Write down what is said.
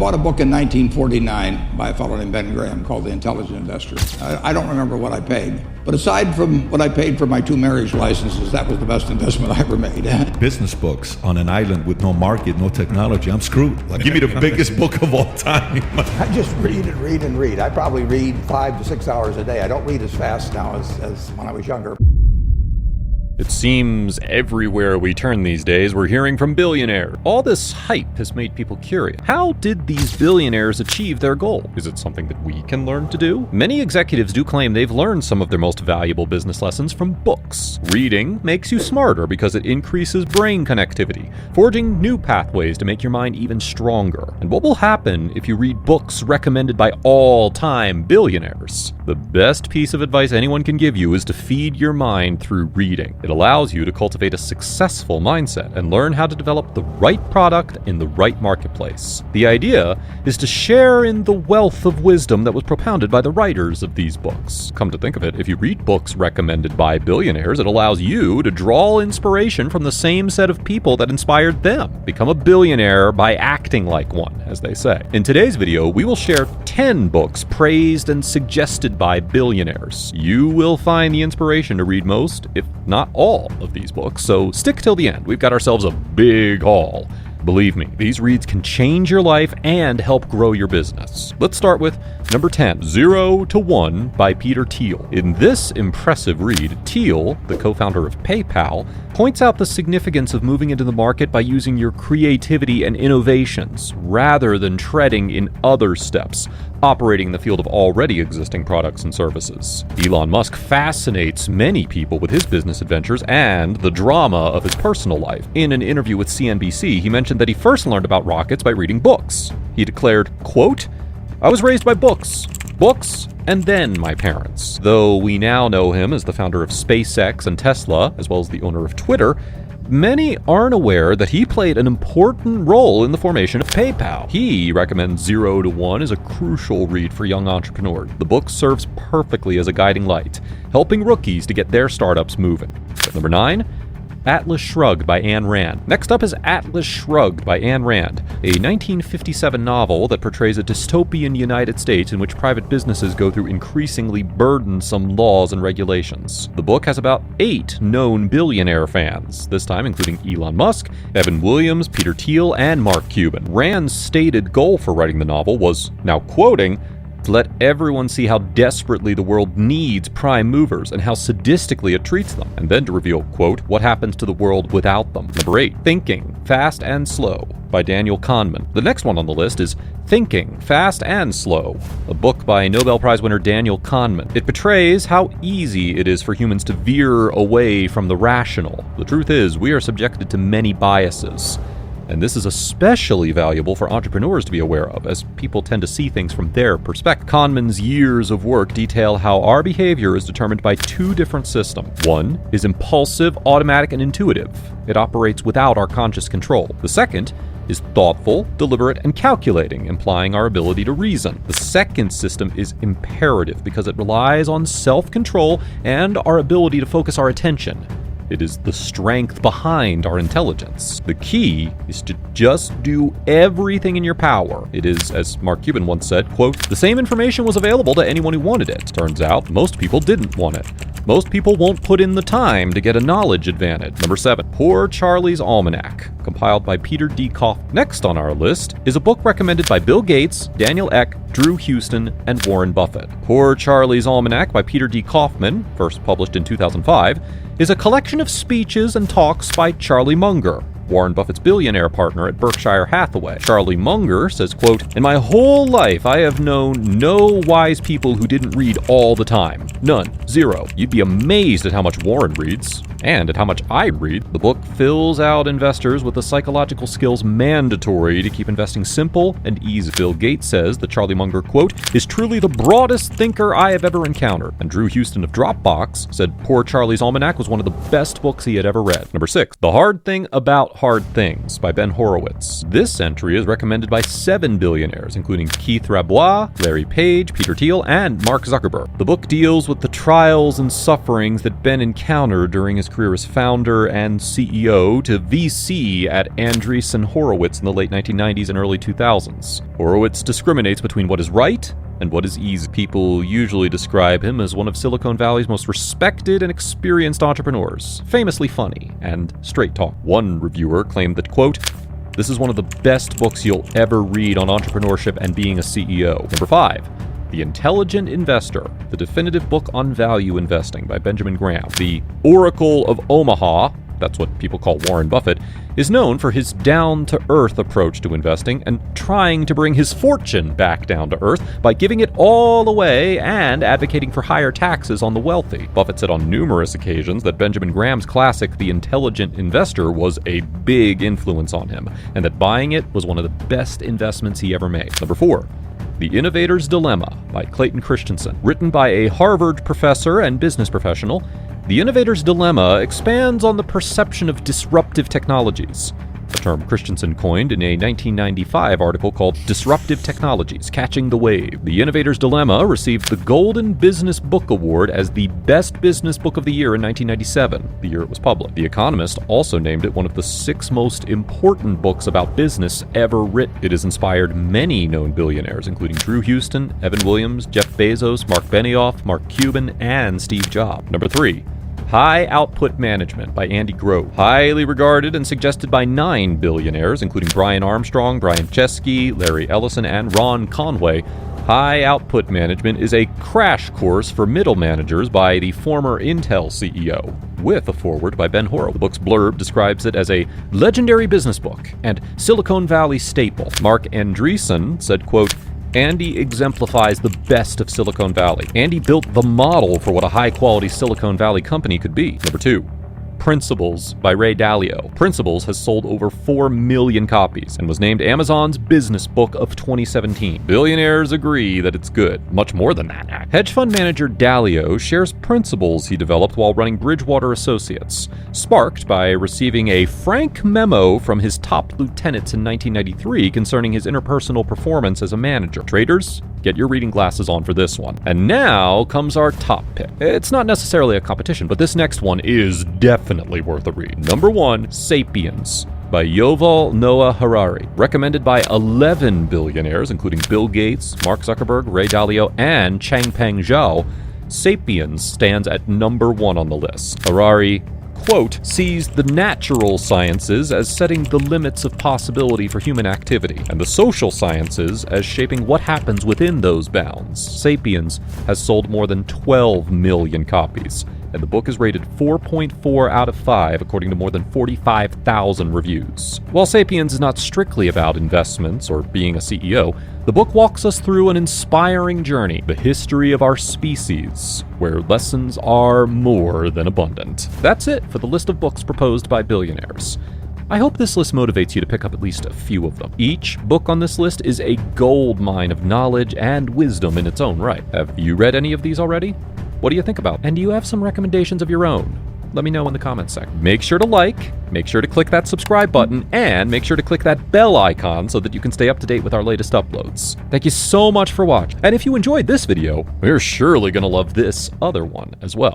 bought a book in 1949 by a fellow named Ben Graham called The Intelligent Investor. I don't remember what I paid, but aside from what I paid for my 2 marriage licenses, that was the best investment I ever made. Business books on an island with no market, no technology, I'm screwed. Like, give me the biggest book of all time. I just read and read and read. I probably read 5 to 6 hours a day. I don't read as fast now as when I was younger. It seems everywhere we turn these days, we're hearing from billionaires. All this hype has made people curious. How did these billionaires achieve their goal? Is it something that we can learn to do? Many executives do claim they've learned some of their most valuable business lessons from books. Reading makes you smarter because it increases brain connectivity, forging new pathways to make your mind even stronger. And what will happen if you read books recommended by all-time billionaires? The best piece of advice anyone can give you is to feed your mind through reading. It allows you to cultivate a successful mindset and learn how to develop the right product in the right marketplace. The idea is to share in the wealth of wisdom that was propounded by the writers of these books. Come to think of it, if you read books recommended by billionaires, it allows you to draw inspiration from the same set of people that inspired them. Become a billionaire by acting like one, as they say. In today's video, we will share 10 books praised and suggested by billionaires. You will find the inspiration to read most, if not all, of these books, so stick till the end. We've got ourselves a big haul. Believe me, these reads can change your life and help grow your business. Let's start with number 10, 0 to 1 by Peter Thiel. In this impressive read, Thiel, the co-founder of PayPal, points out the significance of moving into the market by using your creativity and innovations rather than treading in other steps, operating in the field of already existing products and services. Elon Musk fascinates many people with his business adventures and the drama of his personal life. In an interview with CNBC, he mentioned that he first learned about rockets by reading books. He declared, quote, "I was raised by books, and then my parents." Though we now know him as the founder of SpaceX and Tesla, as well as the owner of Twitter, many aren't aware that he played an important role in the formation of PayPal. He recommends 0 to 1 as a crucial read for young entrepreneurs. The book serves perfectly as a guiding light, helping rookies to get their startups moving. Number 9, Atlas Shrugged by Ayn Rand. Next up is Atlas Shrugged by Ayn Rand, a 1957 novel that portrays a dystopian United States in which private businesses go through increasingly burdensome laws and regulations. The book has about 8 known billionaire fans, this time including Elon Musk, Evan Williams, Peter Thiel, and Mark Cuban. Rand's stated goal for writing the novel was, now quoting, to let everyone see how desperately the world needs prime movers and how sadistically it treats them, and then to reveal, quote, what happens to the world without them. Number 8, Thinking, Fast and Slow by Daniel Kahneman. The next one on the list is Thinking, Fast and Slow, a book by Nobel Prize winner Daniel Kahneman. It portrays how easy it is for humans to veer away from the rational. The truth is, we are subjected to many biases. And this is especially valuable for entrepreneurs to be aware of, as people tend to see things from their perspective. Kahneman's years of work detail how our behavior is determined by 2 different systems. One is impulsive, automatic, and intuitive. It operates without our conscious control. The second is thoughtful, deliberate, and calculating, implying our ability to reason. The second system is imperative because it relies on self-control and our ability to focus our attention. It is the strength behind our intelligence. The key is to just do everything in your power. It is, as Mark Cuban once said, quote, "The same information was available to anyone who wanted it. Turns out, most people didn't want it. Most people won't put in the time to get a knowledge advantage." Number 7, Poor Charlie's Almanac, compiled by Peter D. Kaufman. Next on our list is a book recommended by Bill Gates, Daniel Ek, Drew Houston, and Warren Buffett. Poor Charlie's Almanac by Peter D. Kaufman, first published in 2005, is a collection of speeches and talks by Charlie Munger, Warren Buffett's billionaire partner at Berkshire Hathaway. Charlie Munger says, quote, "In my whole life, I have known no wise people who didn't read all the time. None. 0. You'd be amazed at how much Warren reads. And at how much I read." The book fills out investors with the psychological skills mandatory to keep investing simple and easy. Bill Gates says that Charlie Munger, quote, "is truly the broadest thinker I have ever encountered." And Drew Houston of Dropbox said Poor Charlie's Almanac was one of the best books he had ever read. Number 6, The Hard Thing About Hard Things by Ben Horowitz. This entry is recommended by 7 billionaires, including Keith Rabois, Larry Page, Peter Thiel, and Mark Zuckerberg. The book deals with the trials and sufferings that Ben encountered during his career as founder and CEO to VC at Andreessen Horowitz in the late 1990s and early 2000s. Horowitz discriminates between what is right and what is easy. People usually describe him as one of Silicon Valley's most respected and experienced entrepreneurs, famously funny and straight talk. One reviewer claimed that, quote, "This is one of the best books you'll ever read on entrepreneurship and being a CEO." Number 5, The Intelligent Investor, the definitive book on value investing by Benjamin Graham. The Oracle of Omaha, that's what people call Warren Buffett, is known for his down-to-earth approach to investing and trying to bring his fortune back down to earth by giving it all away and advocating for higher taxes on the wealthy. Buffett said on numerous occasions that Benjamin Graham's classic, The Intelligent Investor, was a big influence on him, and that buying it was one of the best investments he ever made. Number 4, The Innovator's Dilemma by Clayton Christensen. Written by a Harvard professor and business professional, The Innovator's Dilemma expands on the perception of disruptive technologies, a term Christensen coined in a 1995 article called Disruptive Technologies, Catching the Wave. The Innovator's Dilemma received the Golden Business Book Award as the Best Business Book of the Year in 1997, the year it was published. The Economist also named it one of the 6 most important books about business ever written. It has inspired many known billionaires, including Drew Houston, Evan Williams, Jeff Bezos, Mark Benioff, Mark Cuban, and Steve Jobs. Number 3, High Output Management by Andy Grove. Highly regarded and suggested by 9 billionaires, including Brian Armstrong, Brian Chesky, Larry Ellison, and Ron Conway, High Output Management is a crash course for middle managers by the former Intel CEO, with a foreword by Ben Horowitz. The book's blurb describes it as a legendary business book and Silicon Valley staple. Mark Andreessen said, quote, "Andy exemplifies the best of Silicon Valley. Andy built the model for what a high-quality Silicon Valley company could be." Number 2, Principles by Ray Dalio. Principles has sold over 4 million copies and was named Amazon's Business Book of 2017. Billionaires agree that it's good. Much more than that, actually. Hedge fund manager Dalio shares principles he developed while running Bridgewater Associates, sparked by receiving a frank memo from his top lieutenants in 1993 concerning his interpersonal performance as a manager. Traders, get your reading glasses on for this one. And now comes our top pick. It's not necessarily a competition, but this next one is definitely worth a read. Number 1, Sapiens by Yuval Noah Harari. Recommended by 11 billionaires, including Bill Gates, Mark Zuckerberg, Ray Dalio, and Changpeng Zhao, Sapiens stands at number 1 on the list. Harari, quote, "sees the natural sciences as setting the limits of possibility for human activity, and the social sciences as shaping what happens within those bounds." Sapiens has sold more than 12 million copies, and the book is rated 4.4 out of 5 according to more than 45,000 reviews. While Sapiens is not strictly about investments or being a CEO, the book walks us through an inspiring journey, the history of our species, where lessons are more than abundant. That's it for the list of books proposed by billionaires. I hope this list motivates you to pick up at least a few of them. Each book on this list is a gold mine of knowledge and wisdom in its own right. Have you read any of these already? What do you think about? And do you have some recommendations of your own? Let me know in the comments section. Make sure to like, make sure to click that subscribe button, and make sure to click that bell icon so that you can stay up to date with our latest uploads. Thank you so much for watching. And if you enjoyed this video, you're surely going to love this other one as well.